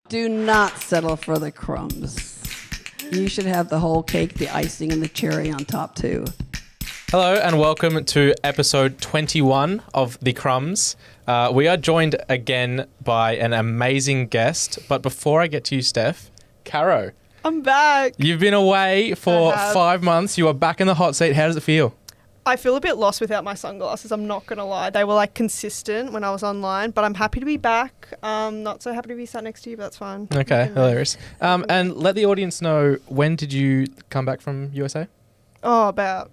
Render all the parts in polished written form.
Do not settle for the crumbs. You should have the whole cake, the icing, and the cherry on top too. Hello and welcome to episode 21 of The Crumbs. We are joined again by an amazing guest. But before I get to you, Steph, Caro. I'm back. You've been away for 5 months. You are back in the hot seat. How does it feel? I feel a bit lost without my sunglasses. I'm not going to lie. They were like consistent when I was online, but I'm happy to be back. Not so happy to be sat next to you, but that's fine. Okay, hilarious. And let the audience know, when did you come back from USA? About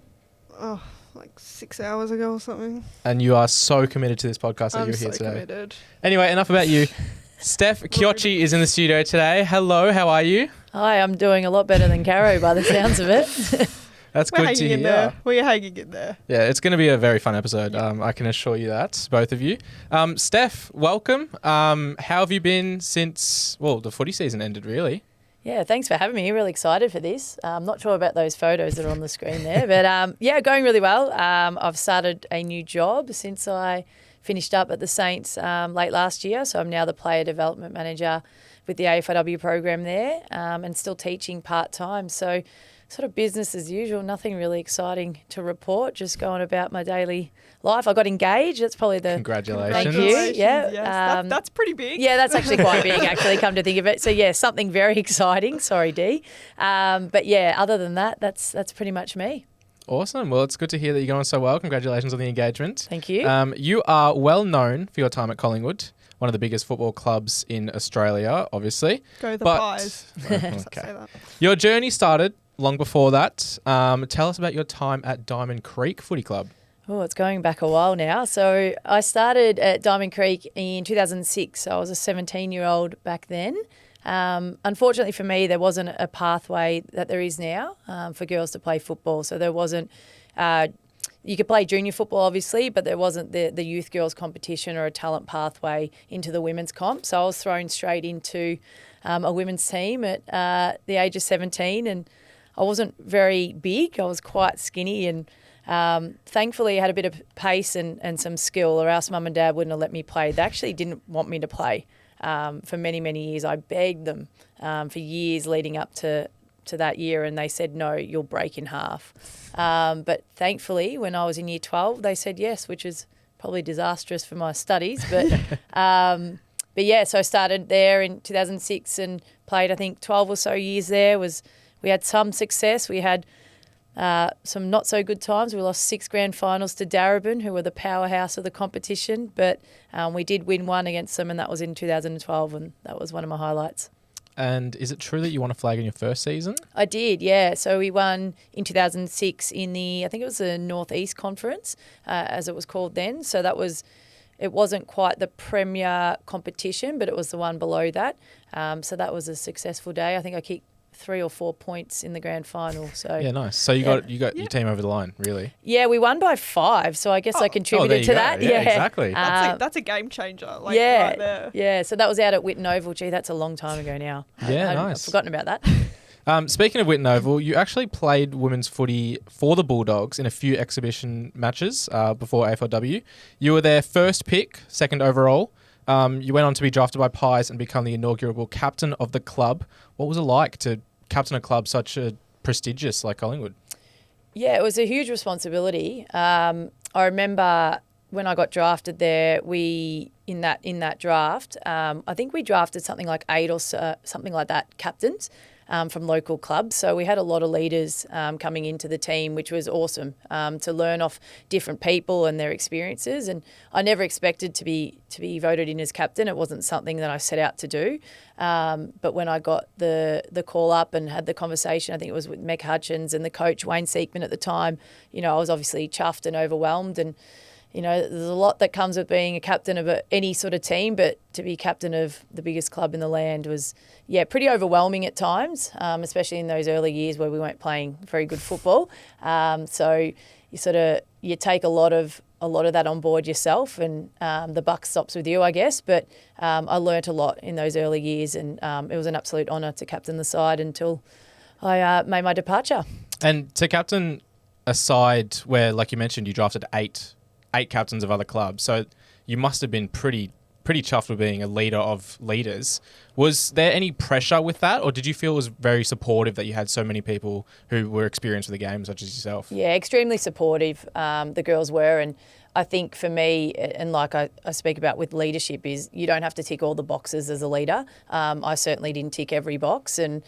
like 6 hours ago or something. And you are so committed to this podcast that you're here today. Committed. Anyway, enough about you. Steph Chiocci is in the studio today. Hello, how are you? Hi, I'm doing a lot better than Caro by the sounds of it. We're That's good to hanging in hear. there. We're hanging in there. Yeah, it's going to be a very fun episode. I can assure you that, both of you. Steph, welcome. How have you been since, the footy season ended, really? Yeah, thanks for having me. Really excited for this. I'm not sure about those photos that are on the screen there, but going really well. I've started a new job since I finished up at the Saints late last year. So I'm now the player development manager with the AFLW program there and still teaching part-time. So sort of business as usual, nothing really exciting to report, just going about my daily life. I got engaged. That's probably the... Congratulations. Thank you. Yeah. Yes, that's pretty big. Yeah, that's actually quite big, actually, come to think of it. So, yeah, something very exciting. Sorry, Dee. But, yeah, other than that, that's pretty much me. Awesome. Well, it's good to hear that you're going so well. Congratulations on the engagement. Thank you. You are well known for your time at Collingwood, one of the biggest football clubs in Australia, obviously. Go the Pies. Okay. Say that. Your journey started long before that. Tell us about your time at Diamond Creek Footy Club. Oh, it's going back a while now. So I started at Diamond Creek in 2006. I was a 17-year-old back then. Unfortunately for me, there wasn't a pathway that there is now for girls to play football. So there wasn't... you could play junior football, obviously, but there wasn't the youth girls competition or a talent pathway into the women's comp. So I was thrown straight into a women's team at the age of 17, and I wasn't very big. I was quite skinny, and thankfully I had a bit of pace and some skill, or else mum and dad wouldn't have let me play. They actually didn't want me to play for many, many years. I begged them for years leading up to that year, and they said, no, you'll break in half. But thankfully, when I was in year 12, they said yes, which is probably disastrous for my studies. But yeah, so I started there in 2006 and played, I think, 12 or so years there. We had some success. We had some not so good times. We lost 6 grand finals to Darebin, who were the powerhouse of the competition. But we did win one against them, and that was in 2012, and that was one of my highlights. And is it true that you won a flag in your first season? I did, yeah. So we won in 2006 in I think it was the North East Conference, as it was called then. So it wasn't quite the premier competition, but it was the one below that. So that was a successful day. I think I kicked 3 or 4 points in the grand final. So yeah, nice. So you got your team over the line, really? Yeah, we won by 5, so I guess I contributed to that. Yeah, exactly. That's a game changer. Right there. Yeah. So that was out at Whitten Oval. Gee, that's a long time ago now. Nice. I've forgotten about that. Speaking of Whitten Oval, you actually played women's footy for the Bulldogs in a few exhibition matches before AFLW. You were their first pick, second overall. You went on to be drafted by Pies and become the inaugural captain of the club. What was it like to captain a club such a prestigious like Collingwood? Yeah, it was a huge responsibility. I remember when I got drafted there, in that draft, I think we drafted something like 8 or something like that captains from local clubs. So we had a lot of leaders coming into the team, which was awesome to learn off different people and their experiences. And I never expected to be voted in as captain. It wasn't something that I set out to do. But when I got the call up and had the conversation, I think it was with Meg Hutchins and the coach Wayne Seekman at the time, I was obviously chuffed and overwhelmed. And there's a lot that comes with being a captain of any sort of team, but to be captain of the biggest club in the land was, pretty overwhelming at times, especially in those early years where we weren't playing very good football. So you take a lot of that on board yourself, and the buck stops with you, I guess. But I learnt a lot in those early years, and it was an absolute honour to captain the side until I made my departure. And to captain a side where, like you mentioned, you drafted eight captains of other clubs, so you must have been pretty pretty chuffed with being a leader of leaders. Was there any pressure with that, or did you feel it was very supportive that you had so many people who were experienced with the game, such as yourself? Yeah, extremely supportive, the girls were. And I think for me, and like I speak about with leadership, is you don't have to tick all the boxes as a leader. I certainly didn't tick every box, and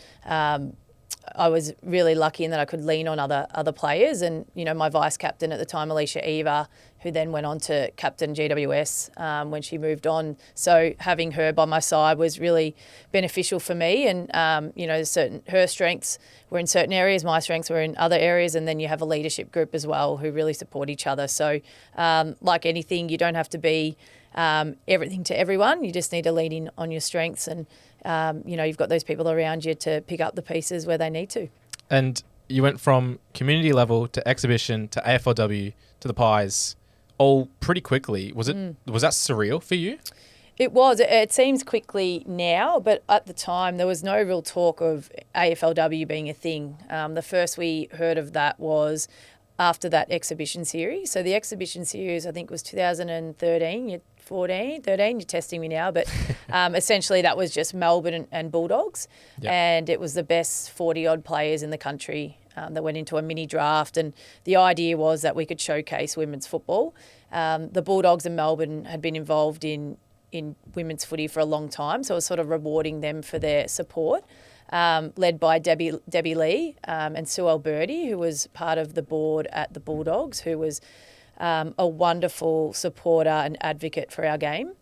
I was really lucky in that I could lean on other players. And, you know, my vice captain at the time, Alicia Eva, who then went on to captain GWS when she moved on. So having her by my side was really beneficial for me. And, you know, her strengths were in certain areas, my strengths were in other areas. And then you have a leadership group as well who really support each other. So like anything, you don't have to be everything to everyone. You just need to lean in on your strengths, and you know, you've got those people around you to pick up the pieces where they need to. And you went from community level to exhibition to AFLW to the Pies all pretty quickly. Was that surreal for you? It was. It seems quickly now, but at the time there was no real talk of AFLW being a thing. The first we heard of that was after that exhibition series. So the exhibition series, I think, was 2013. 13, you're testing me now, but essentially that was just Melbourne and Bulldogs. Yep. And it was the best 40-odd players in the country that went into a mini draft, and the idea was that we could showcase women's football. The Bulldogs and Melbourne had been involved in women's footy for a long time, so it was sort of rewarding them for their support. Led by Debbie Lee and Sue Alberti, who was part of the board at the Bulldogs, who was a wonderful supporter and advocate for our game.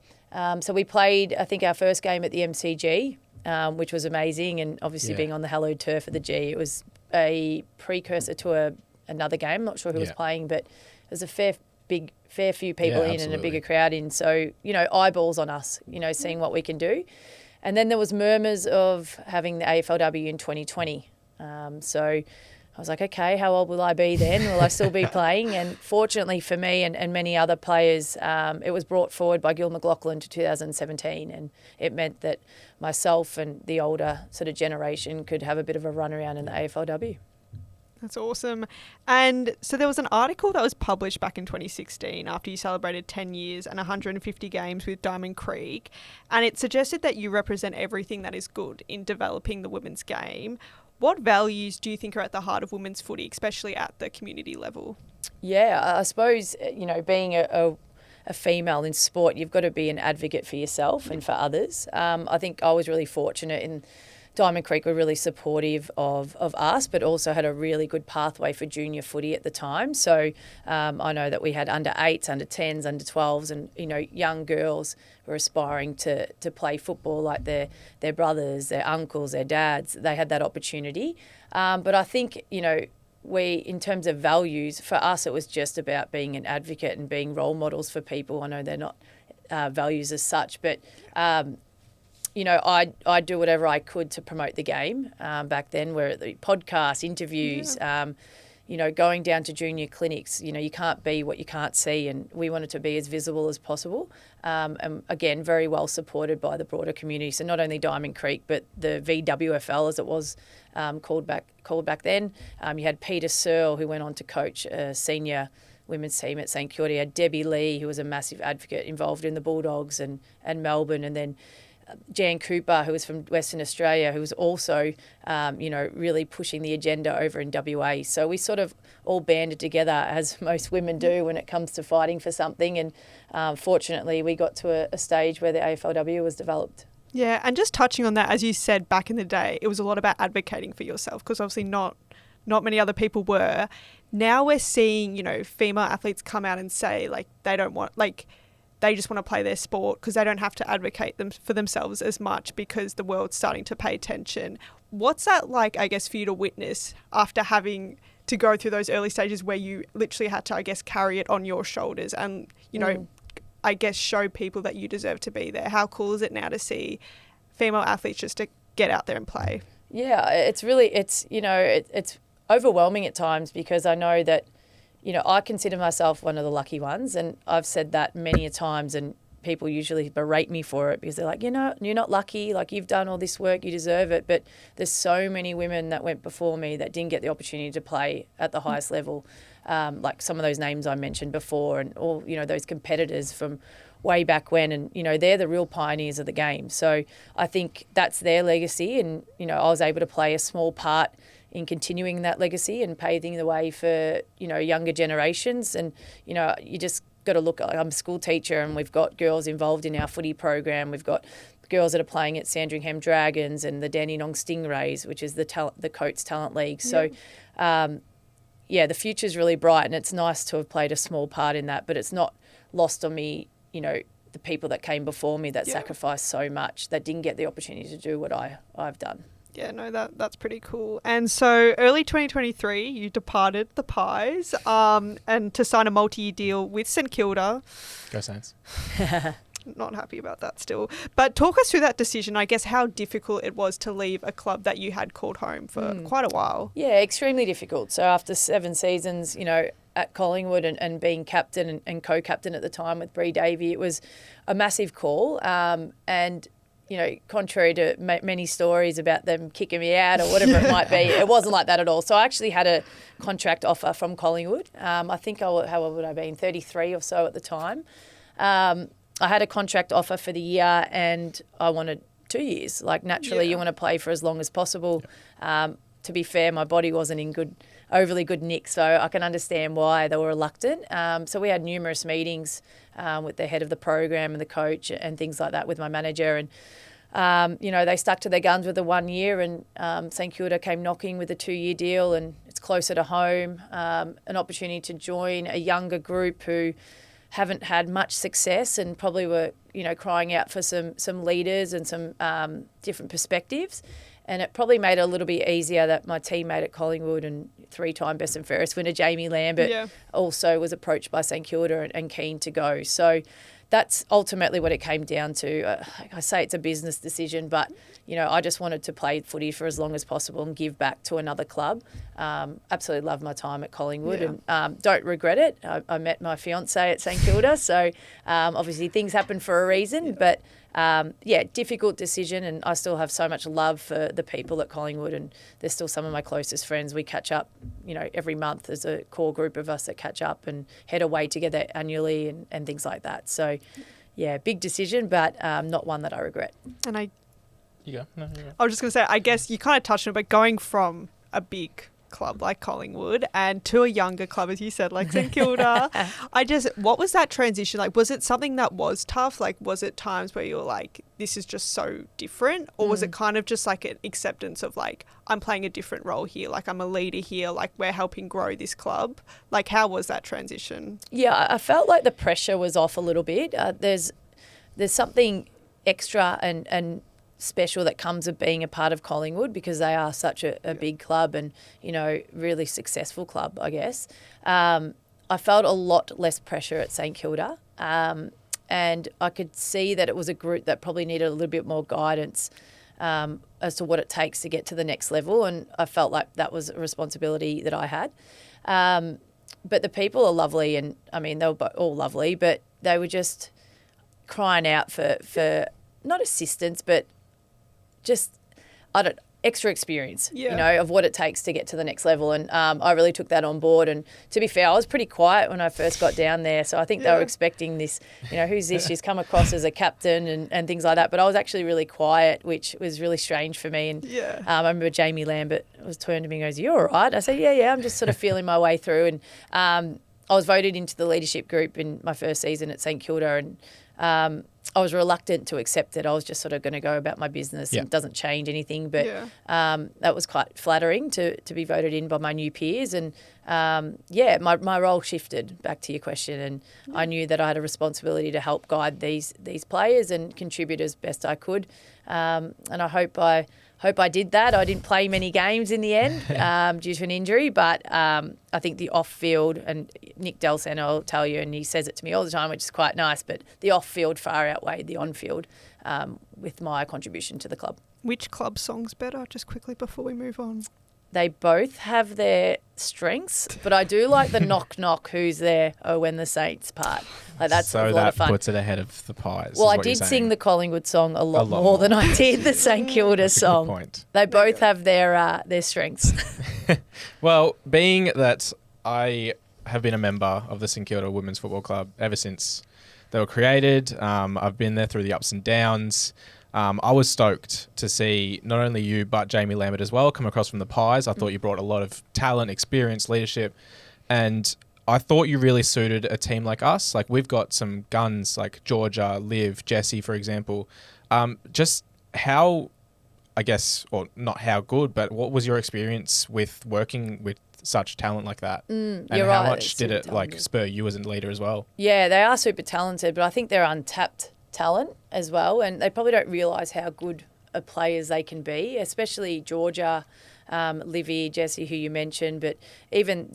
So we played, I think, our first game at the MCG, which was amazing, and obviously being on the hallowed turf of the G, it was a precursor to another game. I'm not sure who was playing, but there's a fair few people in and a bigger crowd in. So, you know, eyeballs on us, you know, seeing what we can do. And then there was murmurs of having the AFLW in 2020. So I was like, okay, how old will I be then? Will I still be playing? And fortunately for me and many other players, it was brought forward by Gil McLaughlin to 2017. And it meant that myself and the older sort of generation could have a bit of a run around in the AFLW. That's awesome. And so there was an article that was published back in 2016 after you celebrated 10 years and 150 games with Diamond Creek, and it suggested that you represent everything that is good in developing the women's game. What values do you think are at the heart of women's footy, especially at the community level? Yeah, I suppose, you know, being a female in sport, you've got to be an advocate for yourself and for others. I think I was really fortunate in Diamond Creek were really supportive of us, but also had a really good pathway for junior footy at the time. So I know that we had under 8s, under 10s, under 12s, and, you know, young girls were aspiring to play football like their brothers, their uncles, their dads. They had that opportunity. But I think, you know, in terms of values, for us it was just about being an advocate and being role models for people. I know they're not values as such, but you know, I do whatever I could to promote the game back then, where the podcasts, interviews, you know, going down to junior clinics. You know, you can't be what you can't see, and we wanted to be as visible as possible. And again, very well supported by the broader community. So not only Diamond Creek, but the VWFL, as it was called back then. You had Peter Searle, who went on to coach a senior women's team at St Kilda. You had Debbie Lee, who was a massive advocate involved in the Bulldogs and Melbourne, and then Jan Cooper, who was from Western Australia, who was also, you know, really pushing the agenda over in WA. So we sort of all banded together, as most women do when it comes to fighting for something. And fortunately, we got to a stage where the AFLW was developed. Yeah, and just touching on that, as you said, back in the day, it was a lot about advocating for yourself, because obviously not many other people were. Now we're seeing, you know, female athletes come out and say, like, they don't want, like, they just want to play their sport because they don't have to advocate for themselves as much because the world's starting to pay attention. What's that like, I guess, for you to witness after having to go through those early stages where you literally had to, I guess, carry it on your shoulders and, you know, I guess, show people that you deserve to be there? How cool is it now to see female athletes just to get out there and play? Yeah, it's overwhelming at times, because I know that, you know, I consider myself one of the lucky ones, and I've said that many a times, and people usually berate me for it because they're like, you know, you're not lucky, like, you've done all this work, you deserve it. But there's so many women that went before me that didn't get the opportunity to play at the highest level, like some of those names I mentioned before, and all, you know, those competitors from way back when, and they're the real pioneers of the game. So I think that's their legacy, and I was able to play a small part in continuing that legacy and paving the way for younger generations. And you just got to look. I'm a school teacher, and we've got girls involved in our footy program. We've got girls that are playing at Sandringham Dragons and the Dandenong Stingrays, which is the Coates Talent League. So the future's really bright, and it's nice to have played a small part in that, but it's not lost on me, the people that came before me that sacrificed so much, that didn't get the opportunity to do what I've done. Yeah, no, that's pretty cool. And so early 2023, you departed the Pies and to sign a multi-year deal with St Kilda. Go Saints. Not happy about that still. But talk us through that decision, I guess, how difficult it was to leave a club that you had called home for quite a while. Yeah, extremely difficult. So after 7 seasons, at Collingwood and being captain and co-captain at the time with Bree Davey, it was a massive call. And contrary to many stories about them kicking me out or whatever it might be, it wasn't like that at all. So I actually had a contract offer from Collingwood. I think how old would I have been? 33 or so at the time. I had a contract offer for the year, and I wanted 2 years. Like, naturally, you want to play for as long as possible. To be fair, my body wasn't in overly good nick, so I can understand why they were reluctant. So we had numerous meetings with the head of the program and the coach and things like that with my manager, and they stuck to their guns with the 1 year, and St Kilda came knocking with a 2-year deal, and it's closer to home, an opportunity to join a younger group who haven't had much success and probably were crying out for some leaders and some different perspectives. And it probably made it a little bit easier that my teammate at Collingwood and 3-time best and fairest winner Jamie Lambert also was approached by St Kilda and keen to go. So that's ultimately what it came down to. Like I say, it's a business decision, but I just wanted to play footy for as long as possible and give back to another club. Absolutely love my time at Collingwood and don't regret it. I met my fiance at St Kilda, so obviously things happen for a reason, but difficult decision, and I still have so much love for the people at Collingwood, and they're still some of my closest friends. We catch up, every month. There's a core group of us that catch up and head away together annually and things like that. So, big decision, but not one that I regret. And You go. No, you go. I was just going to say, I guess you kind of touched on it, but going from a big club like Collingwood and to a younger club, as you said, like St Kilda, what was that transition like? Was it something that was tough? Like, was it times where you were like, this is just so different? Or was it kind of just like an acceptance of like, I'm playing a different role here, like I'm a leader here, like we're helping grow this club? Like, how was that transition? Yeah, I felt like the pressure was off a little bit. There's something extra and special that comes of being a part of Collingwood, because they are such a big club and, really successful club, I guess. I felt a lot less pressure at St Kilda, and I could see that it was a group that probably needed a little bit more guidance as to what it takes to get to the next level, and I felt like that was a responsibility that I had. But the people are lovely, and I mean, they were all lovely, but they were just crying out for not assistance, but just extra experience, of what it takes to get to the next level. And I really took that on board. And to be fair, I was pretty quiet when I first got down there. So I think they were expecting this, who's this? She's come across as a captain and things like that. But I was actually really quiet, which was really strange for me. And I remember Jamie Lambert was turned to me and goes, "You all right?" I said, yeah, I'm just sort of feeling my way through. And I was voted into the leadership group in my first season at St Kilda, and I was reluctant to accept it. I was just sort of going to go about my business. It doesn't change anything. But that was quite flattering to be voted in by my new peers. And, my role shifted, back to your question. And I knew that I had a responsibility to help guide these players and contribute as best I could. And I hope I did that. I didn't play many games in the end due to an injury, but I think the off-field, and Nick Delceno will tell you, and he says it to me all the time, which is quite nice, but the off-field far outweighed the on-field with my contribution to the club. Which club song's better, just quickly before we move on? They both have their strengths, but I do like the knock knock, who's there, oh when the Saints part. Like, that's a lot of fun. So that puts it ahead of the Pies. Well, I did sing the Collingwood song a lot more than I did the St Kilda song. Good point. They both have their strengths. Well, being that I have been a member of the St Kilda Women's Football Club ever since they were created. I've been there through the ups and downs. I was stoked to see not only you, but Jamie Lambert as well come across from the Pies. I thought you brought a lot of talent, experience, leadership, and I thought you really suited a team like us. Like, we've got some guns like Georgia, Liv, Jessie, for example. Just how, I guess, or not how good, but what was your experience with working with such talent like that? And you're how right, much it's did super it like talented. spur you as a leader as well? Yeah, they are super talented, but I think they're untapped talent as well, and they probably don't realise how good players they can be, especially Georgia, Livy, Jessie, who you mentioned, but even,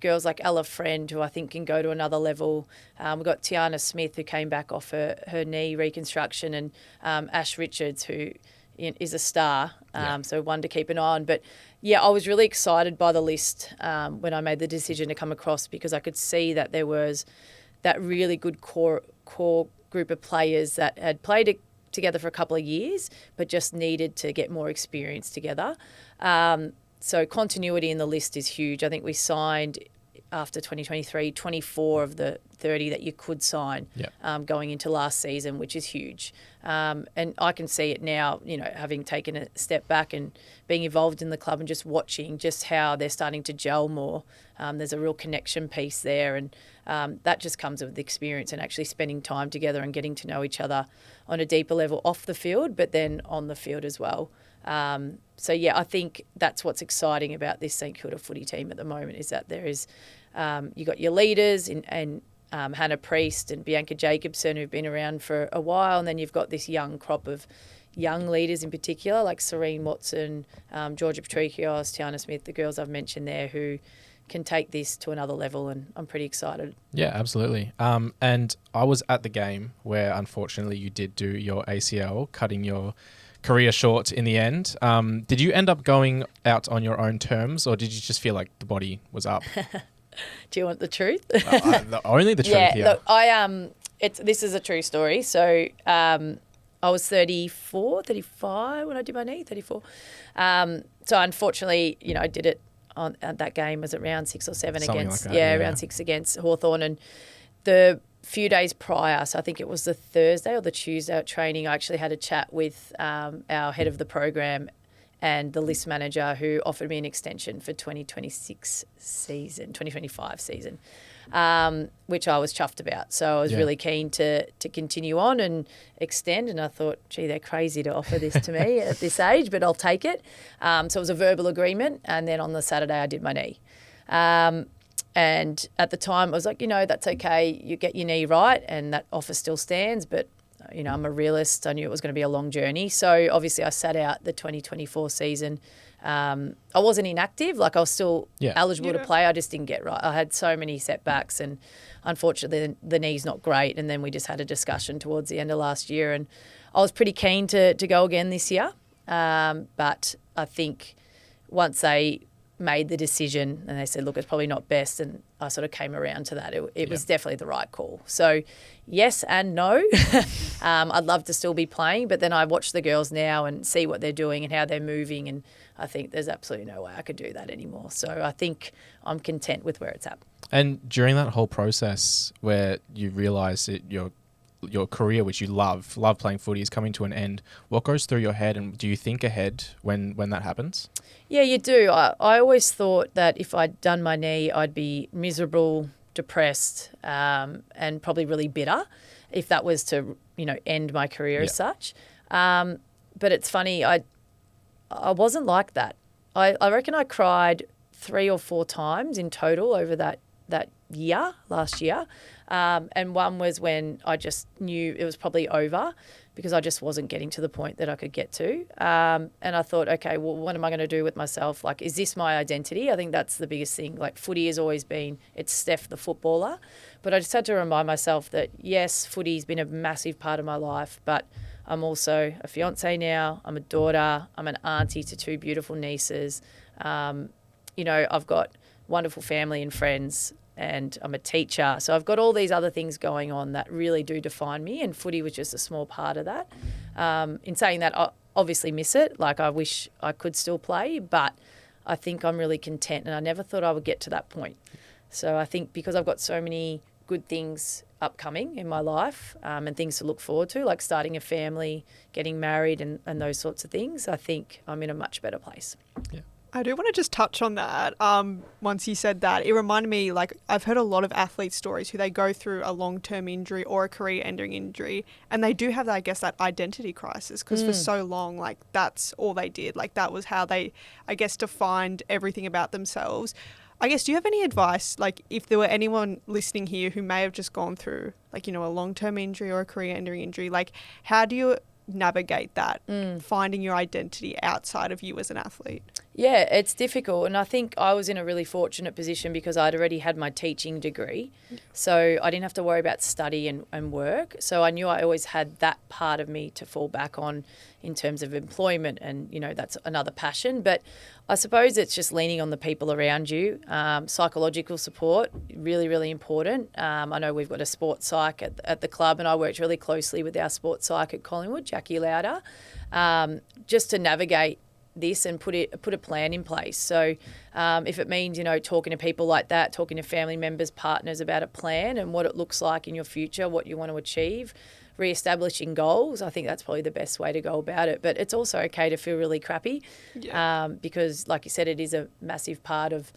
girls like Ella Friend, who I think can go to another level. We've got Tiana Smith, who came back off her knee reconstruction, and Ash Richards, who is a star, so one to keep an eye on. But yeah, I was really excited by the list when I made the decision to come across, because I could see that there was that really good core group of players that had played together for a couple of years, but just needed to get more experience together. So continuity in the list is huge. I think we signed, after 2023, 24 of the 30 that you could sign going into last season, which is huge. And I can see it now, having taken a step back and being involved in the club and just watching just how they're starting to gel more. There's a real connection piece there, and that just comes with experience and actually spending time together and getting to know each other on a deeper level off the field, but then on the field as well. So yeah, I think that's what's exciting about this St Kilda footy team at the moment, is that there is, you got your leaders and Hannah Priest and Bianca Jacobson, who've been around for a while, and then you've got this young crop of young leaders in particular, like Serene Watson, Georgia Patricios, Tiana Smith, the girls I've mentioned there, who can take this to another level, and I'm pretty excited. Yeah, absolutely. And I was at the game where, unfortunately, you did do your ACL, cutting your career short in the end. Did you end up going out on your own terms, or did you just feel like the body was up? Do you want the truth? Only the truth here. Look, this is a true story. So I was 35 when I did my knee, 34. So unfortunately, I did it at that game. Was it round 6 or 7 Something against? like that, round 6 against Hawthorn. And the few days prior, so I think it was the Thursday or the Tuesday at training, I actually had a chat with our head of the program and the list manager, who offered me an extension for 2025 season, which I was chuffed about. So I was really keen to continue on and extend, and I thought, gee, they're crazy to offer this to me at this age, but I'll take it. So it was a verbal agreement, and then on the Saturday I did my knee. And at the time I was like, that's okay, you get your knee right, and that offer still stands, but I'm a realist. I knew it was going to be a long journey. So obviously I sat out the 2024 season. I wasn't inactive. Like, I was still eligible to play. I just didn't get right. I had so many setbacks, and unfortunately the knee's not great. And then we just had a discussion towards the end of last year, and I was pretty keen to go again this year. But I think once they made the decision and they said, look, it's probably not best, and I sort of came around to that. It was definitely the right call. So yes and no. I'd love to still be playing, but then I watch the girls now and see what they're doing and how they're moving, and I think there's absolutely no way I could do that anymore. So I think I'm content with where it's at. And during that whole process where you realise that your career, which you love playing footy, is coming to an end, what goes through your head, and do you think ahead when that happens? Yeah, you do. I always thought that if I'd done my knee, I'd be miserable, depressed, and probably really bitter if that was to, end my career as such. But it's funny, I wasn't like that. I reckon I cried 3 or 4 times in total over that year, last year. And one was when I just knew it was probably over, because I just wasn't getting to the point that I could get to. And I thought, okay, well, what am I going to do with myself? Like, is this my identity? I think that's the biggest thing. Like, footy has always been, it's Steph the footballer. But I just had to remind myself that, yes, footy's been a massive part of my life, but I'm also a fiancée now. I'm a daughter. I'm an auntie to 2 beautiful nieces. I've got wonderful family and friends, and I'm a teacher. So I've got all these other things going on that really do define me, and footy was just a small part of that. In saying that, I obviously miss it. Like, I wish I could still play, but I think I'm really content, and I never thought I would get to that point. So I think because I've got so many good things upcoming in my life, and things to look forward to, like starting a family, getting married and those sorts of things, I think I'm in a much better place. Yeah. I do want to just touch on that. Once you said that, it reminded me, like, I've heard a lot of athlete stories who they go through a long-term injury or a career-ending injury, and they do have, I guess, that identity crisis because for so long, like, that's all they did. Like, that was how they, I guess, defined everything about themselves. I guess, do you have any advice, like, if there were anyone listening here who may have just gone through, like, you know, a long-term injury or a career-ending injury, like, how do you navigate that, finding your identity outside of you as an athlete? Yeah, it's difficult. And I think I was in a really fortunate position because I'd already had my teaching degree. So I didn't have to worry about study and work. So I knew I always had that part of me to fall back on in terms of employment. And, you know, that's another passion. But I suppose it's just leaning on the people around you. Psychological support, really, really important. I know we've got a sports psych at the club, and I worked really closely with our sports psych at Collingwood, Jackie Lauder, just to navigate this and put a plan in place. So if it means, you know, talking to people like that, talking to family members, partners about a plan and what it looks like in your future, what you want to achieve, re-establishing goals, I think that's probably the best way to go about it. But it's also okay to feel really crappy because, like you said, it is a massive part of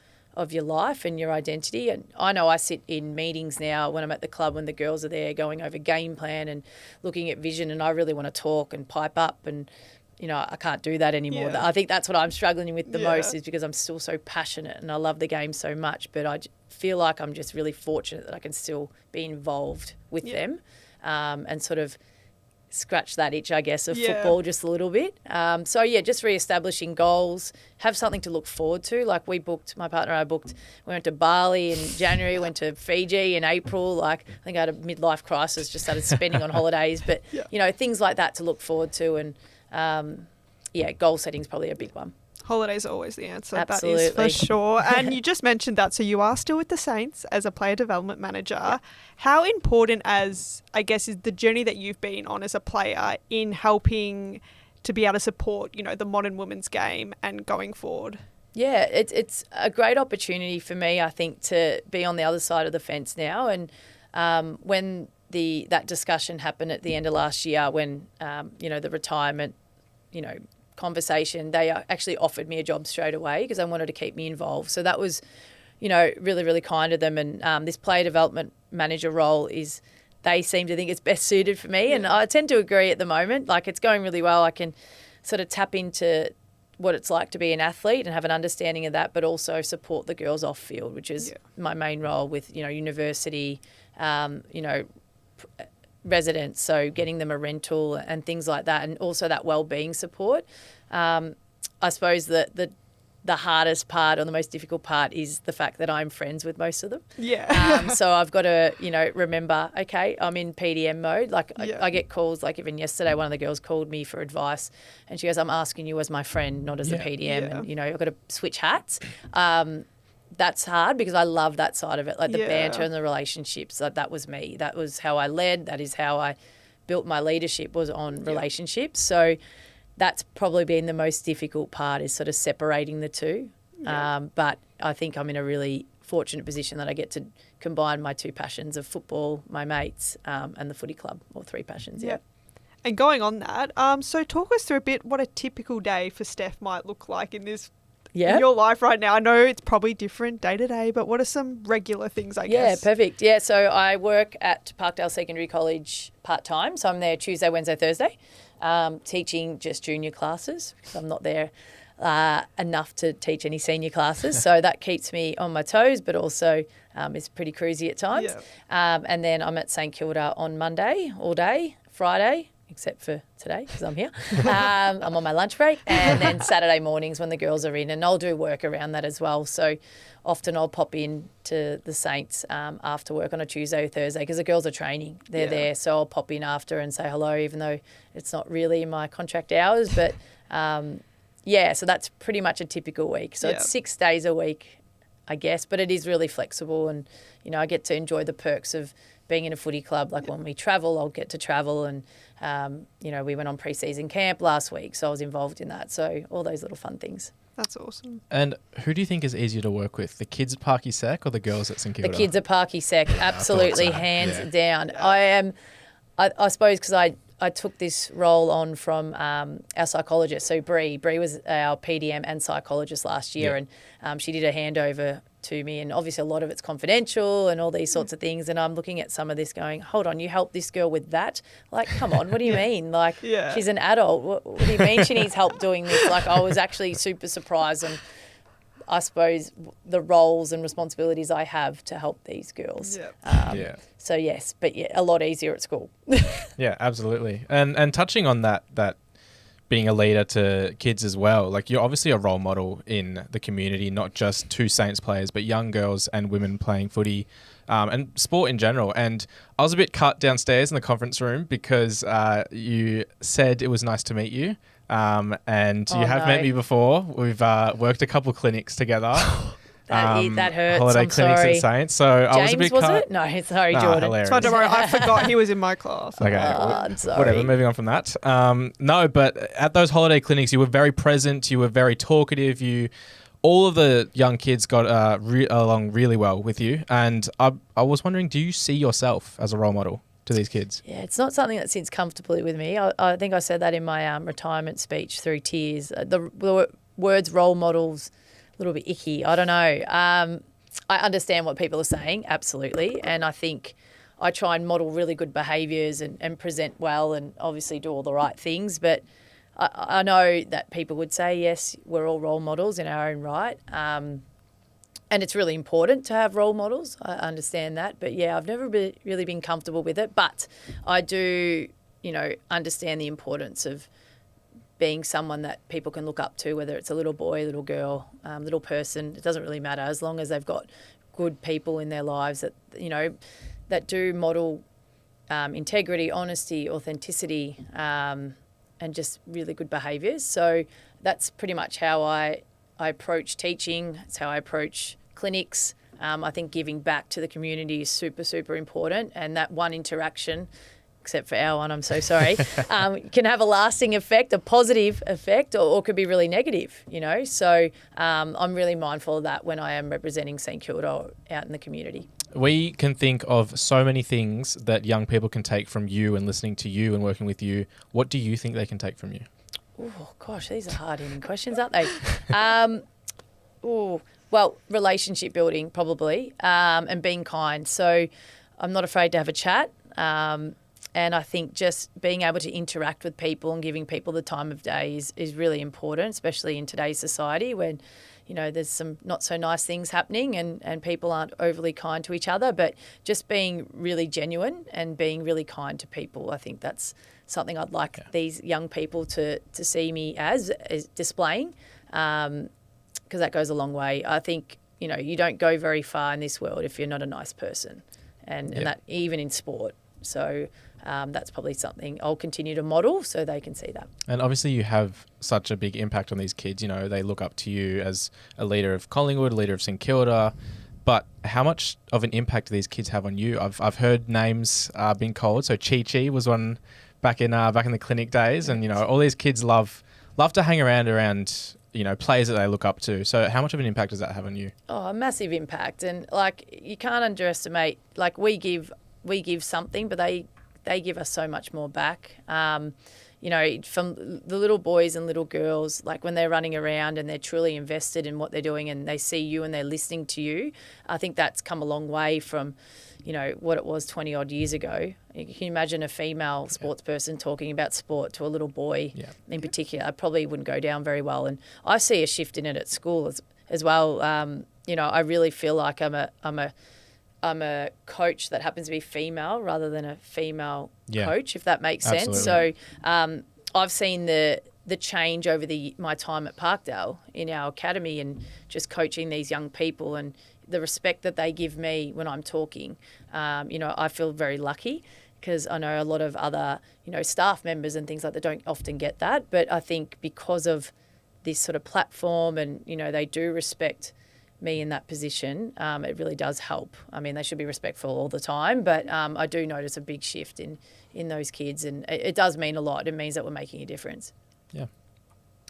your life and your identity. And I know I sit in meetings now when I'm at the club when the girls are there going over game plan and looking at vision, and I really want to talk and pipe up, and you know, I can't do that anymore. I think that's what I'm struggling with the most, is because I'm still so passionate and I love the game so much, but I feel like I'm just really fortunate that I can still be involved with them and sort of scratch that itch, I guess, of football just a little bit. So, just re-establishing goals, have something to look forward to. Like my partner and I we went to Bali in January, went to Fiji in April. Like, I think I had a midlife crisis, just started spending on holidays. But, you know, things like that to look forward to. And, goal setting is probably a big one. Holidays are always the answer. Absolutely. That is for sure. And you just mentioned that. So you are still with the Saints as a player development manager. Yeah. How important, as I guess, is the journey that you've been on as a player in helping to be able to support, you know, the modern women's game and going forward? Yeah, it's a great opportunity for me, I think, to be on the other side of the fence now. And when that discussion happened at the end of last year, when the retirement, conversation, they actually offered me a job straight away because they wanted to keep me involved. So that was, really, really kind of them. And this player development manager role they seem to think it's best suited for me. Yeah. And I tend to agree at the moment. Like, it's going really well. I can sort of tap into what it's like to be an athlete and have an understanding of that, but also support the girls off field, which is my main role with, university, residents, so getting them a rental and things like that, and also that well-being support. I suppose that the hardest part or the most difficult part is the fact that I'm friends with most of them. Yeah. So I've got to, remember, okay, I'm in PDM mode. Like I get calls, like even yesterday, one of the girls called me for advice and she goes, I'm asking you as my friend, not as a PDM. Yeah. And, I've got to switch hats. That's hard because I love that side of it, like the banter and the relationships. Like, that was me. That was how I led. That is how I built my leadership, was on relationships. So that's probably been the most difficult part, is sort of separating the two. Yeah. But I think I'm in a really fortunate position that I get to combine my two passions of football, my mates, and the footy club, or three passions. Yeah. And going on that, so talk us through a bit what a typical day for Steph might look like in your life right now. I know it's probably different day to day, but what are some regular things, I guess? Yeah, perfect. Yeah, so I work at Parkdale Secondary College part-time. So I'm there Tuesday, Wednesday, Thursday, teaching just junior classes because I'm not there enough to teach any senior classes. So that keeps me on my toes, but also is pretty cruisy at times. Yeah. And then I'm at St Kilda on Monday all day, Friday, except for today because I'm here. I'm on my lunch break, and then Saturday mornings when the girls are in, and I'll do work around that as well. So often I'll pop in to the Saints after work on a Tuesday or Thursday because the girls are training. They're there, so I'll pop in after and say hello, even though it's not really in my contract hours. But so that's pretty much a typical week. So it's 6 days a week I guess. But it is really flexible, and I get to enjoy the perks of being in a footy club. Like when we travel, I'll get to travel, and we went on pre-season camp last week, so I was involved in that. So all those little fun things. That's awesome. And who do you think is easier to work with, the kids at Parky Sec or the girls at St Kilda? The kids at Parky Sec, absolutely, so. hands down. I suppose because I took this role on from our psychologist. So Bree was our PDM and psychologist last year, and she did a handover to me, and obviously a lot of it's confidential and all these sorts of things, and I'm looking at some of this going, hold on, you helped this girl with that? Like, come on, what do you mean? Like, she's an adult. What do you mean she needs help doing this? Like, I was actually super surprised, and I suppose the roles and responsibilities I have to help these girls. So yes, but a lot easier at school. Yeah, absolutely. And touching on that being a leader to kids as well, like you're obviously a role model in the community, not just to Saints players, but young girls and women playing footy and sport in general. And I was a bit cut downstairs in the conference room because you said it was nice to meet you. And you have met me before. We've worked a couple of clinics together. That hurts. Holiday I'm clinics sorry. at Saints. So I was a bit cut. It? No, sorry, Jordan. Hilarious. So don't worry, I forgot he was in my class. Okay, I'm sorry. Whatever, moving on from that. No, but at those holiday clinics, you were very present, you were very talkative, all of the young kids got along really well with you. And I was wondering, do you see yourself as a role model to these kids? Yeah, it's not something that sits comfortably with me. I think I said that in my retirement speech through tears. The words role models, a little bit icky. I don't know. I understand what people are saying, absolutely. And I think I try and model really good behaviours and present well and obviously do all the right things. But I know that people would say, yes, we're all role models in our own right. And it's really important to have role models. I understand that. But, yeah, I've never really been comfortable with it. But I do, understand the importance of being someone that people can look up to, whether it's a little boy, little girl, little person. It doesn't really matter as long as they've got good people in their lives that, that do model integrity, honesty, authenticity, and just really good behaviours. So that's pretty much how I approach teaching. It's how I approach clinics. I think giving back to the community is super, super important. And that one interaction, except for our one, I'm so sorry, can have a lasting effect, a positive effect, or could be really negative, So I'm really mindful of that when I am representing St Kilda out in the community. We can think of so many things that young people can take from you and listening to you and working with you. What do you think they can take from you? Oh, gosh, these are hard-hitting questions, aren't they? Well, relationship building probably, and being kind. So I'm not afraid to have a chat. And I think just being able to interact with people and giving people the time of day is really important, especially in today's society when, there's some not so nice things happening and people aren't overly kind to each other. But just being really genuine and being really kind to people, I think that's something I'd like these young people to see me as displaying, because that goes a long way. I think, you don't go very far in this world if you're not a nice person, and that even in sport. So that's probably something I'll continue to model so they can see that. And obviously you have such a big impact on these kids. They look up to you as a leader of Collingwood, a leader of St Kilda. But how much of an impact do these kids have on you? I've heard names being called. So Chi was one back in the clinic days. And, all these kids love to hang around players that they look up to. So how much of an impact does that have on you? Oh, a massive impact. And, you can't underestimate, we give something, but they give us so much more back. From the little boys and little girls, when they're running around and they're truly invested in what they're doing and they see you and they're listening to you, I think that's come a long way from, what it was 20 odd years ago. You can imagine a female sports person talking about sport to a little boy in particular. I probably wouldn't go down very well. And I see a shift in it at school as well. I really feel like I'm a coach that happens to be female rather than a female coach, if that makes sense. So I've seen the change over my time at Parkdale in our academy and just coaching these young people and the respect that they give me when I'm talking. I feel very lucky because I know a lot of other, staff members and things like that don't often get that. But I think because of this sort of platform and, they do respect me in that position, it really does help. I mean, they should be respectful all the time, but I do notice a big shift in those kids, and it does mean a lot. It means that we're making a difference. Yeah.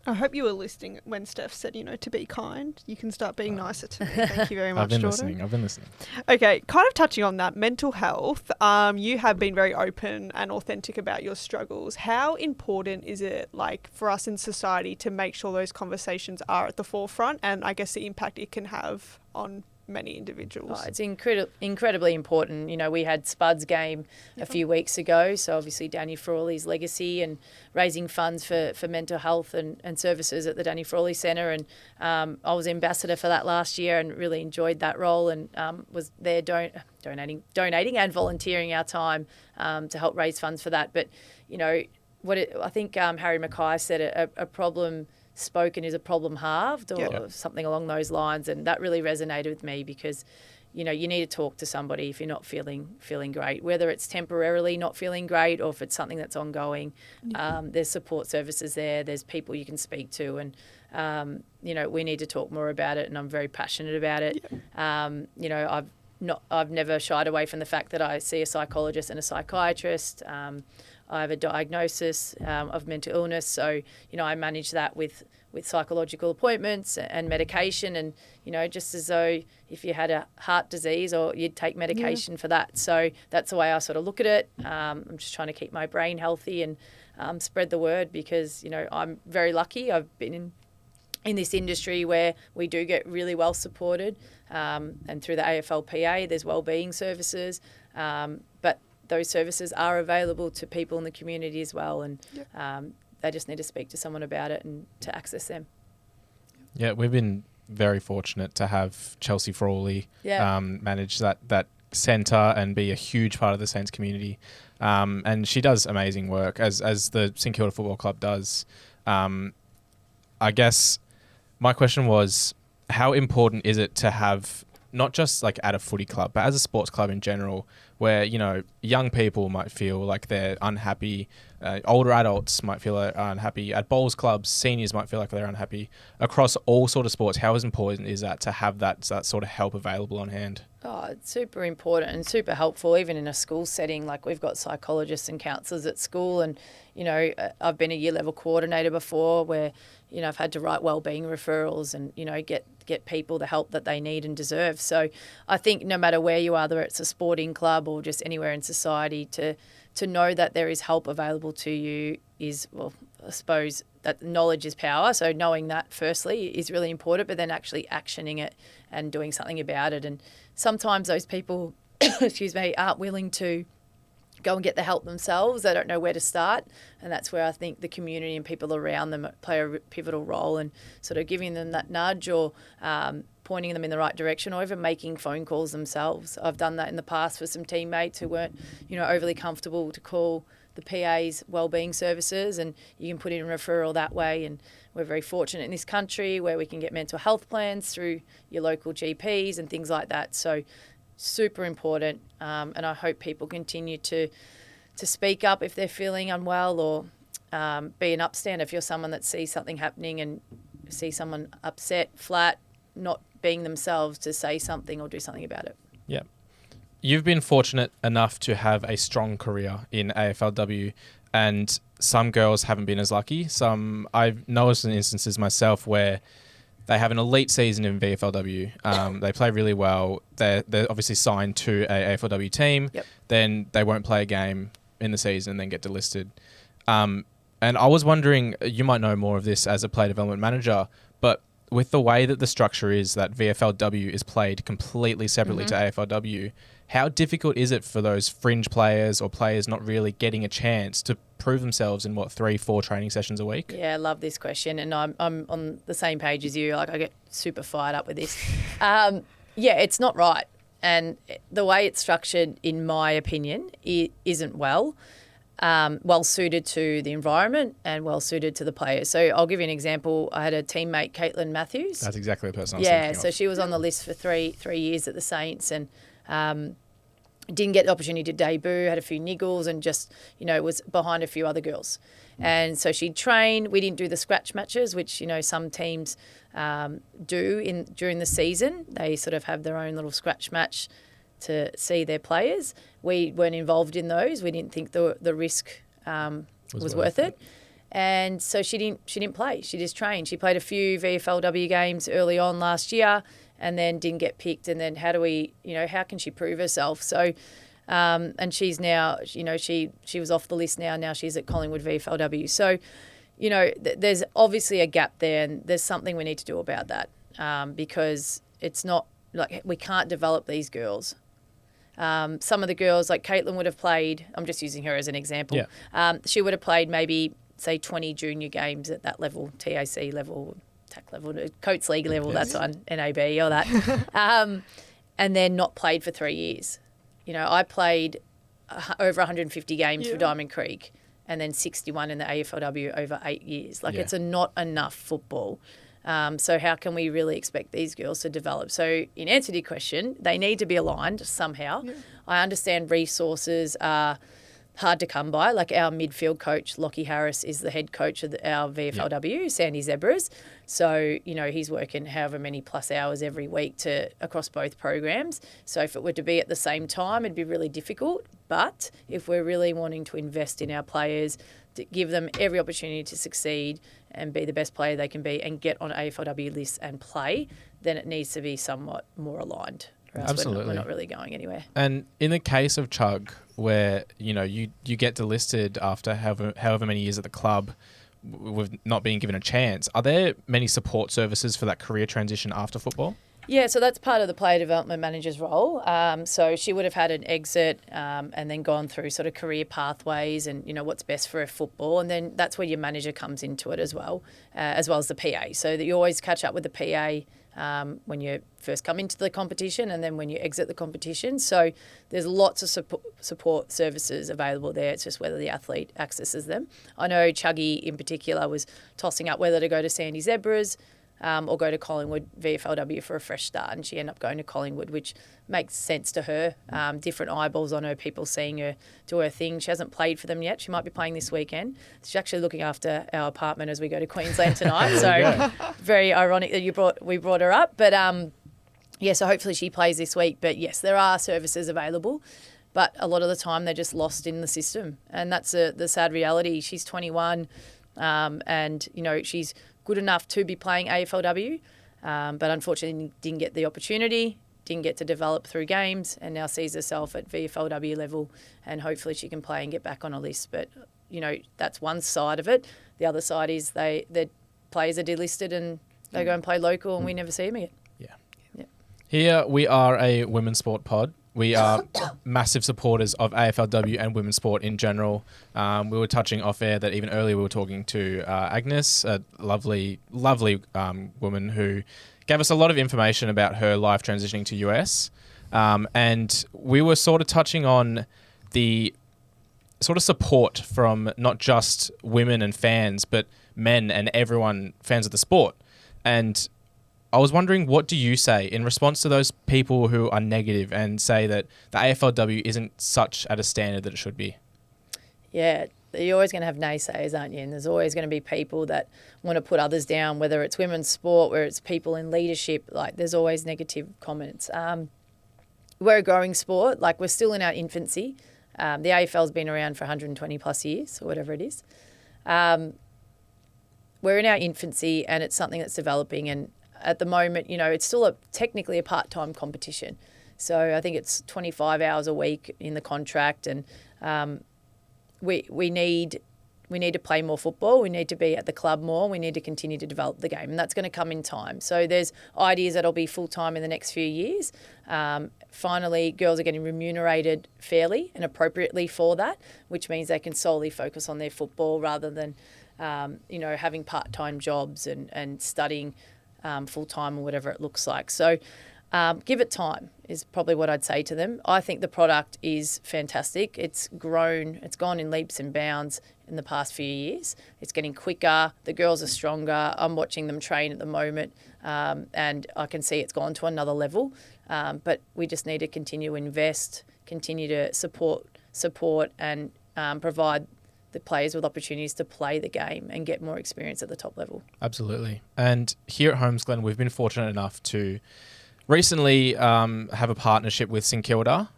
I hope you were listening when Steph said, to be kind. You can start being nicer to me. Thank you very much, I've been Jordan. listening. Okay, kind of touching on that, mental health. You have been very open and authentic about your struggles. How important is it, for us in society to make sure those conversations are at the forefront, and I guess the impact it can have on many individuals? Oh, it's incredibly important. We had Spud's game a few weeks ago, so obviously Danny Frawley's legacy and raising funds for mental health and services at the Danny Frawley Centre, and I was ambassador for that last year and really enjoyed that role, and was there donating and volunteering our time to help raise funds for that. But I think Harry Mackay said a problem spoken is a problem halved, or something along those lines, and that really resonated with me because you need to talk to somebody if you're not feeling great, whether it's temporarily not feeling great or if it's something that's ongoing. There's support services there's people you can speak to, and we need to talk more about it, and I'm very passionate about it. I've never shied away from the fact that I see a psychologist and a psychiatrist. I have a diagnosis of mental illness, so I manage that with psychological appointments and medication, and just as though if you had a heart disease, or you'd take medication for that. So that's the way I sort of look at it. I'm just trying to keep my brain healthy and spread the word, because I'm very lucky. I've been in this industry where we do get really well supported, and through the AFLPA there's wellbeing services, but those services are available to people in the community as well, and they just need to speak to someone about it and to access them. Yeah, we've been very fortunate to have Chelsea Frawley manage that centre and be a huge part of the Saints community, and she does amazing work as the St Kilda Football Club does. I guess my question was, how important is it to have, not just at a footy club, but as a sports club in general, where, young people might feel like they're unhappy, older adults might feel unhappy, at bowls clubs, seniors might feel like they're unhappy. Across all sort of sports, how important is that to have that sort of help available on hand? Oh, it's super important and super helpful, even in a school setting. We've got psychologists and counsellors at school, and, I've been a year level coordinator before where, I've had to write wellbeing referrals and, get people the help that they need and deserve. So I think no matter where you are, whether it's a sporting club or just anywhere in society, to know that there is help available to you is, well, I suppose that knowledge is power. So knowing that firstly is really important, but then actually actioning it and doing something about it. And sometimes those people, aren't willing to go and get the help themselves. They don't know where to start. And that's where I think the community and people around them play a pivotal role in sort of giving them that nudge, or pointing them in the right direction, or even making phone calls themselves. I've done that in the past for some teammates who weren't, overly comfortable to call the PA's wellbeing services, and you can put in a referral that way. And we're very fortunate in this country where we can get mental health plans through your local GPs and things like that. So super important, and I hope people continue to speak up if they're feeling unwell, or be an upstander if you're someone that sees something happening and see someone upset, flat, not being themselves, to say something or do something about it. Yeah. You've been fortunate enough to have a strong career in AFLW, and some girls haven't been as lucky. I've noticed in instances myself where they have an elite season in VFLW. They play really well. They're obviously signed to a AFLW team. Yep. Then they won't play a game in the season and then get delisted. And I was wondering, you might know more of this as a player development manager, but with the way that the structure is, that VFLW is played completely separately to AFLW, how difficult is it for those fringe players or players not really getting a chance to prove themselves in 3-4 training sessions a week? Yeah, I love this question, and I'm on the same page as you. I get super fired up with this. It's not right, and the way it's structured, in my opinion, it isn't well suited to the environment and well suited to the players. So I'll give you an example. I had a teammate, Caitlin Matthews. That's exactly the person I was thinking of. So she was on the list for three years at the Saints, and Didn't get the opportunity to debut, had a few niggles and just, was behind a few other girls. And so she'd train. We didn't do the scratch matches, which, some teams do during the season. They sort of have their own little scratch match to see their players. We weren't involved in those. We didn't think the risk was worth it. And so she didn't play. She just trained. She played a few VFLW games early on last year and then didn't get picked. And then how can she prove herself? So, and she's now, she was off the list now. Now she's at Collingwood VFLW. So, there's obviously a gap there and there's something we need to do about that because it's not like we can't develop these girls. Some of the girls, like Caitlin would have played, I'm just using her as an example. Yeah. She would have played maybe, say, 20 junior games at that level, TAC level, TAC level, Coates League level, that's on NAB or that, and then not played for 3 years. I played over 150 games for Diamond Creek and then 61 in the AFLW over 8 years. It's not enough football. So how can we really expect these girls to develop? So in answer to your question, they need to be aligned somehow. Yeah. I understand resources are hard to come by. Like our midfield coach, Lockie Harris, is the head coach of our VFLW, Sandy Zebras. So, he's working however many plus hours every week across both programs. So if it were to be at the same time, it'd be really difficult. But if we're really wanting to invest in our players, to give them every opportunity to succeed and be the best player they can be and get on AFLW lists and play, then it needs to be somewhat more aligned. Absolutely. We're not really going anywhere. And in the case of Chug, where, you get delisted after however many years at the club with not being given a chance, are there many support services for that career transition after football? Yeah, so that's part of the player development manager's role. So she would have had an exit and then gone through sort of career pathways and, what's best for her football. And then that's where your manager comes into it as well as the PA. So that you always catch up with the PA when you first come into the competition and then when you exit the competition. So there's lots of support services available there. It's just whether the athlete accesses them. I know Chuggy in particular was tossing up whether to go to Sandy Zebras or go to Collingwood VFLW for a fresh start, and she ended up going to Collingwood, which makes sense to her. Different eyeballs on her, people seeing her do her thing. She hasn't played for them yet. She might be playing this weekend. She's actually looking after our apartment as we go to Queensland tonight. So very ironic that we brought her up. But so hopefully she plays this week. But yes, there are services available. But a lot of the time they're just lost in the system. And that's the sad reality. She's 21 and, she's good enough to be playing AFLW, but unfortunately didn't get the opportunity, didn't get to develop through games, and now sees herself at VFLW level, and hopefully she can play and get back on a list. But, that's one side of it. The other side is the players are delisted and they go and play local and we never see them again. Yeah. Here we are a women's sport pod. We are massive supporters of AFLW and women's sport in general. We were touching off air that even earlier we were talking to Agnes, a lovely woman who gave us a lot of information about her life transitioning to US. And we were sort of touching on the sort of support from not just women and fans, but men and everyone, fans of the sport. And I was wondering, what do you say in response to those people who are negative and say that the AFLW isn't such at a standard that it should be? Yeah, you're always going to have naysayers, aren't you? And there's always going to be people that want to put others down, whether it's women's sport, where it's people in leadership. There's always negative comments. We're a growing sport. We're still in our infancy. The AFL's been around for 120 plus years or whatever it is. We're in our infancy and it's something that's developing, and at the moment, it's still technically a part-time competition. So I think it's 25 hours a week in the contract, and we need to play more football. We need to be at the club more. We need to continue to develop the game, and that's going to come in time. So there's ideas that'll be full-time in the next few years. Finally, girls are getting remunerated fairly and appropriately for that, which means they can solely focus on their football rather than, having part-time jobs and studying full-time or whatever it looks like. So give it time is probably what I'd say to them. I think the product is fantastic. It's grown. It's gone in leaps and bounds in the past few years. It's getting quicker. The girls are stronger. I'm watching them train at the moment and I can see it's gone to another level. But we just need to continue to invest, continue to support and provide the players with opportunities to play the game and get more experience at the top level. Absolutely. And here at Holmes-Glen, we've been fortunate enough to recently have a partnership with St Kilda,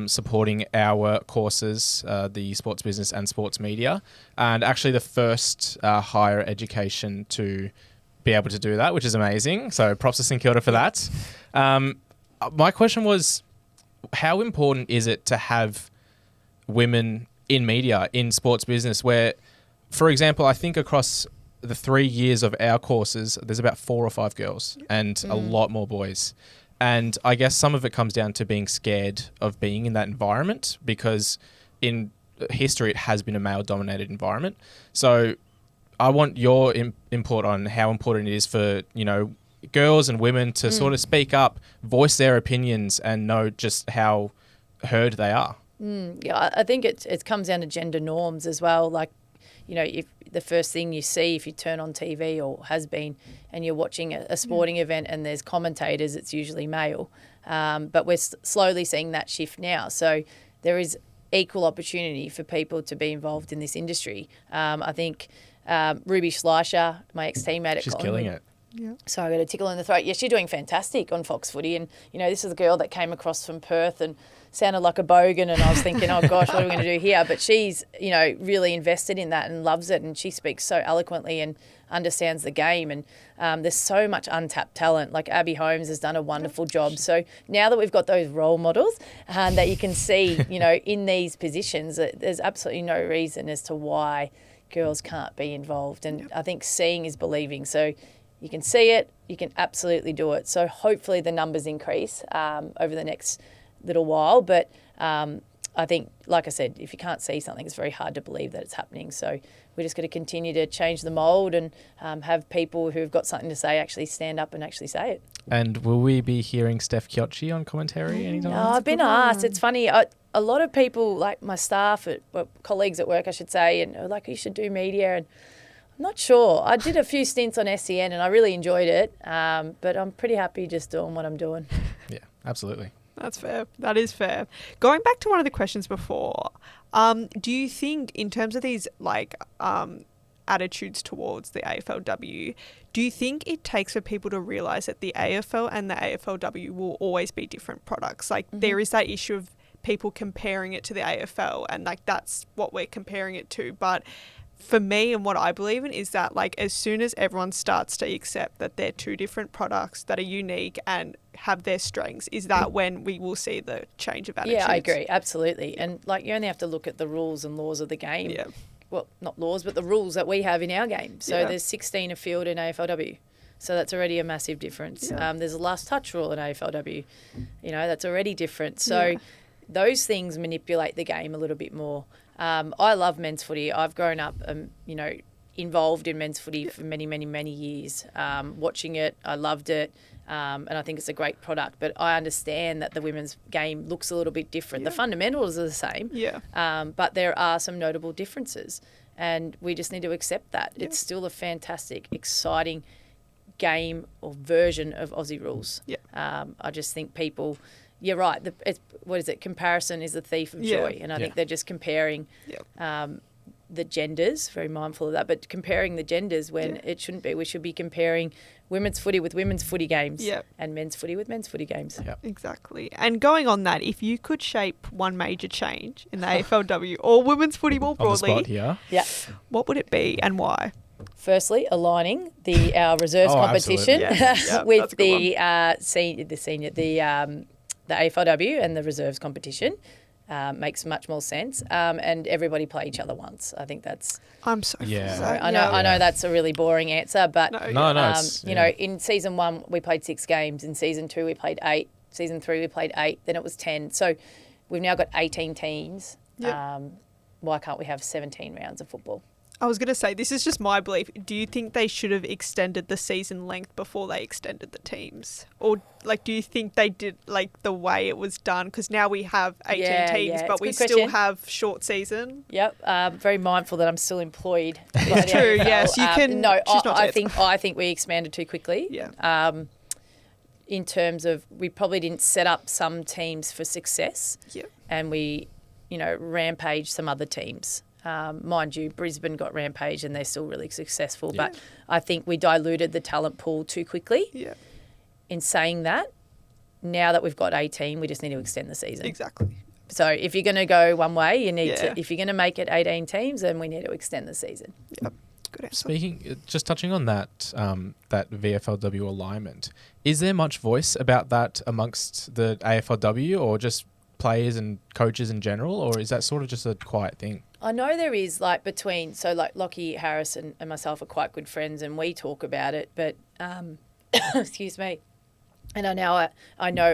supporting our courses, the sports business and sports media, and actually the first higher education to be able to do that, which is amazing. So props to St Kilda for that. My question was, how important is it to have women in media, in sports business, where, for example, I think across the 3 years of our courses, there's about 4 or 5 girls and a lot more boys. And I guess some of it comes down to being scared of being in that environment, because in history it has been a male-dominated environment. So I want your input on how important it is for, girls and women to sort of speak up, voice their opinions, and know just how heard they are. Yeah, I think it comes down to gender norms as well. Like, if the first thing you see if you turn on TV, or has been, and you're watching a sporting event and there's commentators, it's usually male. But we're slowly seeing that shift now. So there is equal opportunity for people to be involved in this industry. I think Ruby Schleicher, my ex-teammate at She's Collingwood, killing it. Yeah. So I got a tickle in the throat. Yeah, she's doing fantastic on Fox Footy. And, this is a girl that came across from Perth and sounded like a bogan. And I was thinking, oh, gosh, what are we going to do here? But she's, really invested in that and loves it. And she speaks so eloquently and understands the game. And there's so much untapped talent. Like Abby Holmes has done a wonderful job. So now that we've got those role models that you can see, in these positions, there's absolutely no reason as to why girls can't be involved. And I think seeing is believing. So you can see it, you can absolutely do it. So hopefully the numbers increase over the next little while. But I think, like I said, if you can't see something, it's very hard to believe that it's happening. So we're just going to continue to change the mould and have people who've got something to say actually stand up and actually say it. And will we be hearing Steph Chiocci on commentary anytime? No, I've been asked. It's funny. A lot of people, like my staff, colleagues at work, I should say, and are like, you should do media. And I'm not sure. I did a few stints on SEN and I really enjoyed it, but I'm pretty happy just doing what I'm doing. Yeah, absolutely. That's fair. That is fair. Going back to one of the questions before, do you think in terms of these attitudes towards the AFLW, do you think it takes for people to realise that the AFL and the AFLW will always be different products? Like there is that issue of people comparing it to the AFL and like that's what we're comparing it to. But for me and what I believe in is that like as soon as everyone starts to accept that they're two different products that are unique and have their strengths, is that when we will see the change of attitudes. Yeah, I agree. Absolutely. And like you only have to look at the rules and laws of the game. Yeah. Well, not laws, but the rules that we have in our game. So there's 16 a field in AFLW. So that's already a massive difference. Yeah. There's a last touch rule in AFLW. That's already different. So those things manipulate the game a little bit more. I love men's footy. I've grown up, involved in men's footy for many, many, many years. Watching it, I loved it. And I think it's a great product. But I understand that the women's game looks a little bit different. The fundamentals are the same. Yeah. But there are some notable differences. And we just need to accept that. Yeah. It's still a fantastic, exciting game or version of Aussie rules. Yeah. I just think people... You're right. What is it? Comparison is the thief of joy. And I think they're just comparing the genders, very mindful of that, but comparing the genders when it shouldn't be. We should be comparing women's footy with women's footy games and men's footy with men's footy games. Yep. Exactly. And going on that, if you could shape one major change in the AFLW or women's footy more broadly, on the spot here. What would it be and why? Firstly, aligning our reserves competition with the AFLW and the reserves competition makes much more sense. And everybody play each other once. I think that's... I'm so sorry. I know that's a really boring answer, but in season 1 we played 6 games. In season 2 we played 8. Season 3 we played 8. Then it was 10. So we've now got 18 teams. Why can't we have 17 rounds of football? I was going to say, this is just my belief. Do you think they should have extended the season length before they extended the teams? Or, do you think they did, the way it was done? Because now we have 18 teams, but we still have short season. Yep. Very mindful that I'm still employed. It's true, yes. You can... No, I think we expanded too quickly. Yeah. In terms of, we probably didn't set up some teams for success. Yeah. and we, rampage some other teams. Mind you, Brisbane got rampage and they're still really successful. Yeah. But I think we diluted the talent pool too quickly. Yeah. In saying that, now that we've got 18, we just need to extend the season. Exactly. So if you're going to go one way, you need Yeah. to. If you're going to make it 18 teams, then we need to extend the season. Yep. Good answer. Speaking, just touching on that, that VFLW alignment, is there much voice about that amongst the AFLW or just players and coaches in general, or is that sort of just a quiet thing? I know there is Lockie Harris and myself are quite good friends and we talk about it, but excuse me. And I know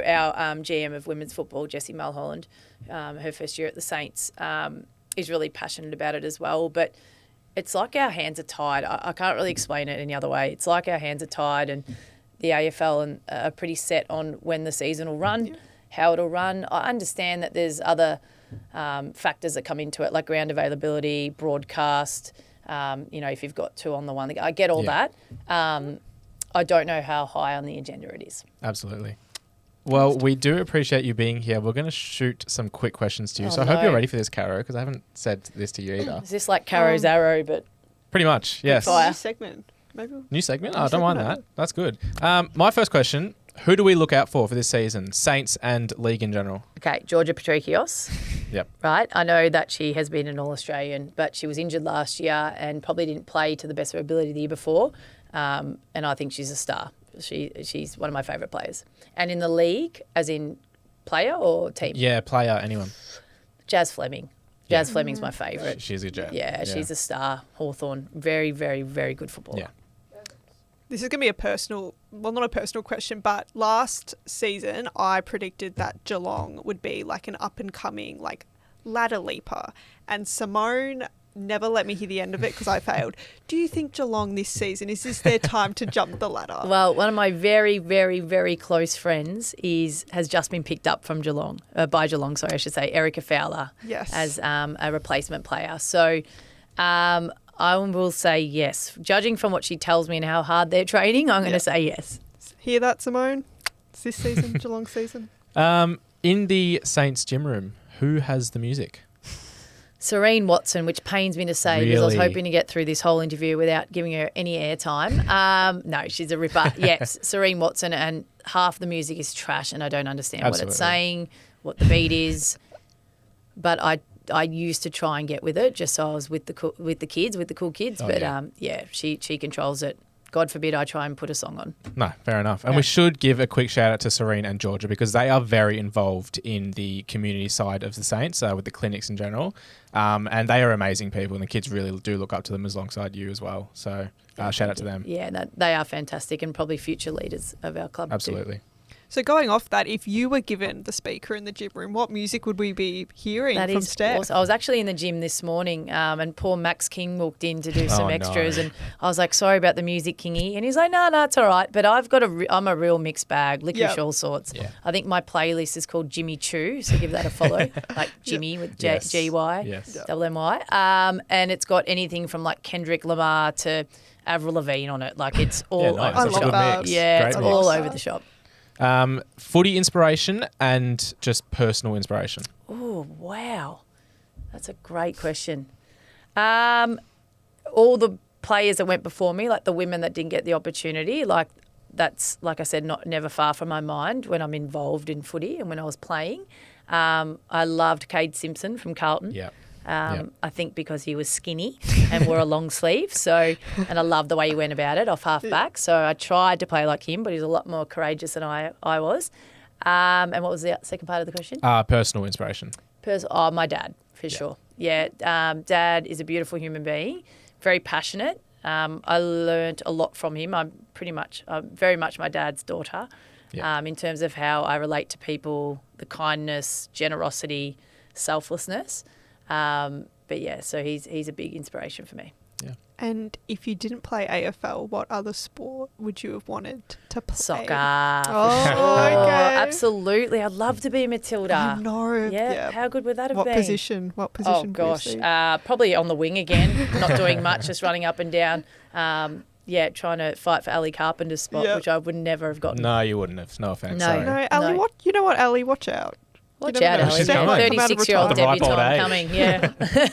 our GM of women's football, Jessie Mulholland, her first year at the Saints, is really passionate about it as well. But it's like our hands are tied. I can't really explain it any other way. It's like our hands are tied and the AFL are pretty set on when the season will run, how it'll run. I understand that there's other factors that come into it, like ground availability, broadcast, if you've got two on the one. I get all that. I don't know how high on the agenda it is. Absolutely. Well, we do appreciate you being here. We're going to shoot some quick questions to you. Oh, So I hope you're no. ready for this, Caro, because I haven't said this to you either. Is this like Caro's Arrow, but Pretty much, yes. fire. New segment. Maybe. New segment? New Oh, I don't mind segment. that. That's good. My first question, who do we look out for this season? Saints and league in general? Okay, Georgia Patrikios. Yep. Right? I know that she has been an All-Australian, but she was injured last year and probably didn't play to the best of her ability the year before. And I think she's a star. She's one of my favourite players. And in the league, as in player or team? Yeah, player, anyone. Jazz Fleming. Jazz Fleming's my favourite. She's a jet. Yeah, she's a star. Hawthorn. Very, very, very good footballer. Yeah. This is going to be a personal, well, not a personal question, but last season I predicted that Geelong would be like an up-and-coming, like, ladder leaper. And Simone never let me hear the end of it because I failed. Do you think Geelong this season, is this their time to jump the ladder? Well, one of my very, very, very close friends has just been picked up from Geelong, by Geelong, sorry, I should say, Erica Fowler, Yes. as a replacement player. So I will say yes. Judging from what she tells me and how hard they're training, I'm going to say yes. Hear that, Simone? It's this season, Geelong season. In the Saints gym room, who has the music? Serene Watson, which pains me to say because I was Really? hoping to get through this whole interview without giving her any airtime. No, she's a ripper. Yes, Serene Watson, and half the music is trash and I don't understand what Absolutely. it's saying, what the beat is. But I used to try and get with it just so I was with the cool kids. Oh, But yeah. she controls it. God forbid I try and put a song on. No, fair enough. And we should give a quick shout out to Serene and Georgia because they are very involved in the community side of the Saints with the clinics in general. And they are amazing people and the kids really do look up to them alongside you as well. So shout out to them. Yeah, they are fantastic and probably future leaders of our club too. Absolutely. So going off that, if you were given the speaker in the gym room, what music would we be hearing That from is Steph? awesome. I was actually in the gym this morning and poor Max King walked in to do some Oh, extras no. and I was like, sorry about the music, Kingy. And he's like, no, it's all right. But I'm a real mixed bag, licorice Yep. all sorts. Yeah. I think my playlist is called Jimmy Choo, so give that a follow. Like Jimmy with Yes. G-Y, Yes. Yep. double M-Y. And it's got anything from like Kendrick Lamar to Avril Lavigne on it. Like it's all nice. over I the love shop. that. Mix. Yeah, Great it's mix. all over the shop. Footy inspiration and just personal inspiration. Oh, wow. That's a great question. All the players that went before me, like the women that didn't get the opportunity, like that's, like I said, never far from my mind when I'm involved in footy and when I was playing. I loved Cade Simpson from Carlton. Yeah. I think because he was skinny and wore a long sleeve. So, and I loved the way he went about it off half back. So I tried to play like him, but he's a lot more courageous than I was. And what was the second part of the question? Personal inspiration. My dad, for sure. Yeah, Dad is a beautiful human being, very passionate. I learnt a lot from him. I'm very much my dad's daughter in terms of how I relate to people, the kindness, generosity, selflessness. But yeah, so he's a big inspiration for me. Yeah. And if you didn't play AFL, what other sport would you have wanted to play? Soccer. Oh, for sure. okay. Absolutely. I'd love to be Matilda. I know. Yeah. How good would that have What been? position? What position? Oh would you gosh, see? probably on the wing again, not doing much, just running up and down. Trying to fight for Ali Carpenter's spot, Yep. which I would never have gotten. No, you wouldn't have. No offense. No. Sorry. No, Ali. No. What? You know what, Ali? Watch out. Watch You never out, know. Ellie. She's coming. 36-year-old The ripe old debutante age. coming. Yeah.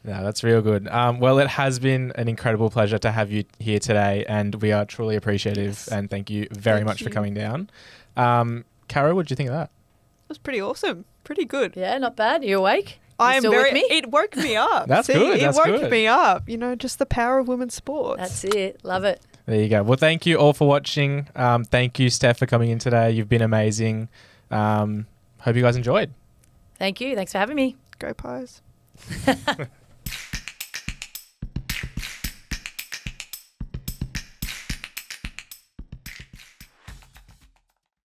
No, that's real good. Well, it has been an incredible pleasure to have you here today, and we are truly appreciative. And thank you very Thank much for you. coming down. Caro, what did you think of that? It was pretty awesome. Pretty good. Yeah, not bad. You awake? I You am still very. with me? It woke me up. That's See, good, It that's woke good. me up. You know, just the power of women's sports. That's it. Love it. There you go. Well, thank you all for watching. Thank you, Steph, for coming in today. You've been amazing. Hope you guys enjoyed. Thank you. Thanks for having me. Go Pies.